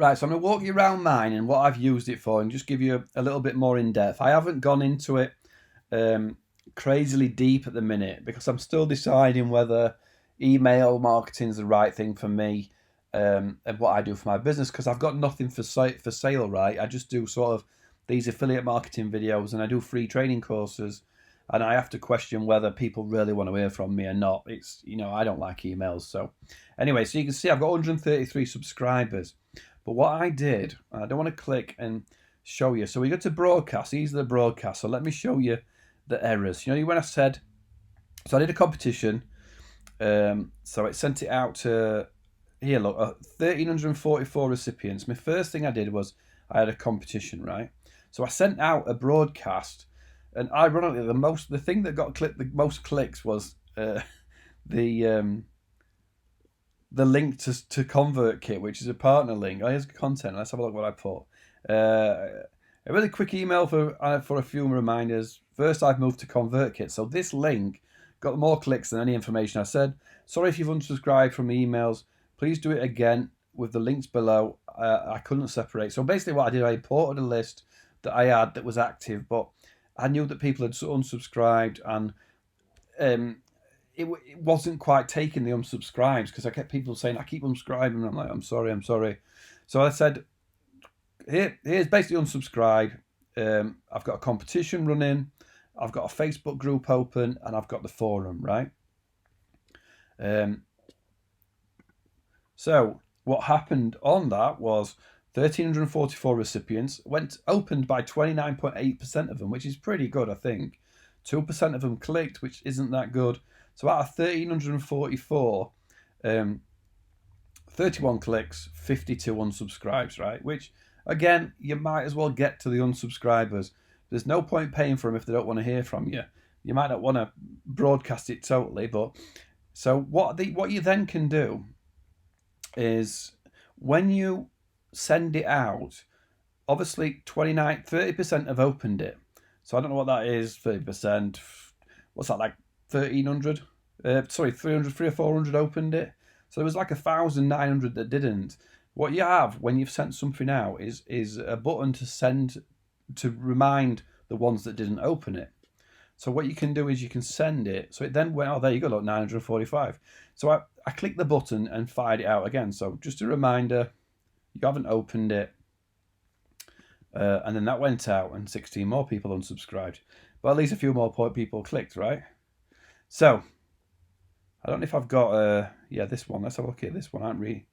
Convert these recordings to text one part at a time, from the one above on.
Right, so I'm going to walk you around mine and what I've used it for and just give you a little bit more in depth. I haven't gone into it crazily deep at the minute because I'm still deciding whether email marketing is the right thing for me and what I do for my business, because I've got nothing for sale, right? I just do sort of these affiliate marketing videos and I do free training courses, and I have to question whether people really want to hear from me or not. It's, I don't like emails. So anyway, so you can see I've got 133 subscribers. But what I did, I don't want to click and show you. So we go to broadcast. These are the broadcasts. So let me show you the errors. When I said, so I did a competition. So it sent it out to, here, look, 1,344 recipients. My first thing I did was I had a competition, right? So I sent out a broadcast, and ironically, the thing that got the most clicks was the link to ConvertKit, which is a partner link. Oh, here's content. Let's have a look what I put. A really quick email for a few reminders. First, I've moved to ConvertKit. So this link got more clicks than any information I said. Sorry if you've unsubscribed from the emails. Please do it again with the links below. I couldn't separate. So basically what I did, I imported a list that I had that was active, but I knew that people had unsubscribed, and it wasn't quite taking the unsubscribes because I kept people saying, I keep unsubscribing. And I'm like, I'm sorry. So I said, here's basically unsubscribe. I've got a competition running. I've got a Facebook group open, and I've got the forum, right? So what happened on that was 1,344 recipients opened by 29.8% of them, which is pretty good, I think. 2% of them clicked, which isn't that good. So out of 1,344, 31 clicks, 52 unsubscribes, right? Which, again, you might as well get to the unsubscribers. There's no point paying for them if they don't want to hear from you. You might not want to broadcast it totally, but so what you then can do is when you send it out, obviously 30% have opened it. So I don't know what that is, 30%. What's that, like 1,300? 300 or 400 opened it. So there was like 1,900 that didn't. What you have when you've sent something out is a button to remind the ones that didn't open it. So what you can do is you can send it. So it then went, oh, there you go, look, 945. So I clicked the button and fired it out again. So just a reminder, you haven't opened it. And then that went out, and 16 more people unsubscribed. But at least a few more people clicked, right? So I don't know if I've got this one. Let's have a look at this one.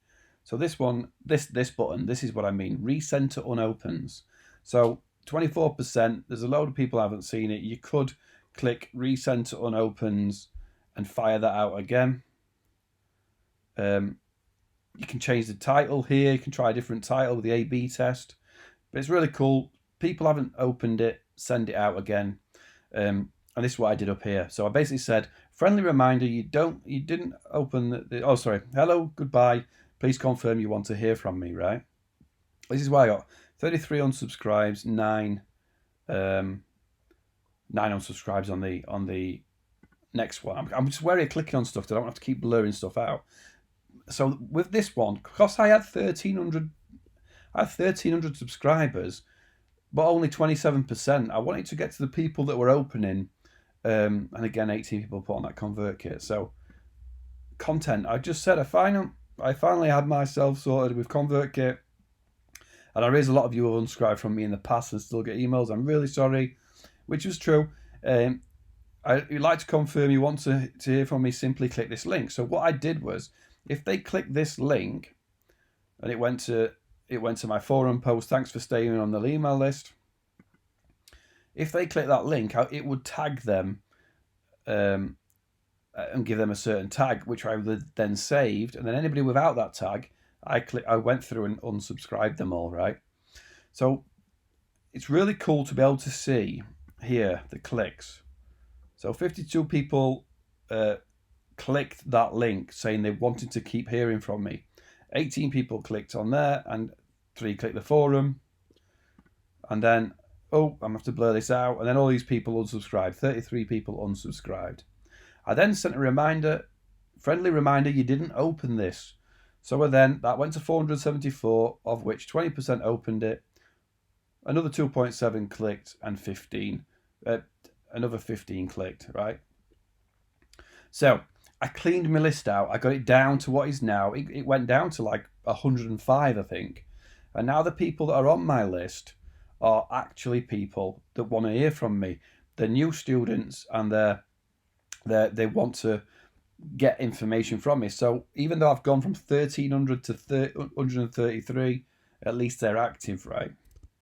So this one, this button, this is what I mean. Resend to unopens. So 24%. There's a load of people haven't seen it. You could click resend to unopens and fire that out again. You can change the title here. You can try a different title with the A/B test. But it's really cool. People haven't opened it. Send it out again. And this is what I did up here. So I basically said, friendly reminder, you didn't open hello, goodbye. Please confirm you want to hear from me, right? This is why I got 33 unsubscribes, 9 unsubscribes on the next one. I'm just wary of clicking on stuff, so I don't have to keep blurring stuff out. So with this one, because I had 1,300 subscribers, but only 27%. I wanted to get to the people that were opening, and again, 18 people put on that ConvertKit. So content, I just said I finally had myself sorted with ConvertKit, and I realize a lot of you have unsubscribed from me in the past and still get emails. I'm really sorry, which was true. I'd like to confirm you want to hear from me, simply click this link. So what I did was, if they click this link, and it went to my forum post, thanks for staying on the email list. If they click that link, it would tag them and give them a certain tag, which I then saved. And then anybody without that tag, I went through and unsubscribed them all, right? So it's really cool to be able to see here the clicks. So 52 people clicked that link saying they wanted to keep hearing from me. 18 people clicked on there, and 3 clicked the forum. And then, I'm going to have to blur this out. And then all these people unsubscribed. 33 people unsubscribed. I then sent a reminder, friendly reminder, you didn't open this. So then that went to 474, of which 20% opened it, another 2.7 clicked, and another 15 clicked, right? So I cleaned my list out. I got it down to what is now. It went down to like 105, I think. And now the people that are on my list are actually people that want to hear from me. They're new students, and they want to get information from me. So even though I've gone from 1,300 to 133, at least they're active, right?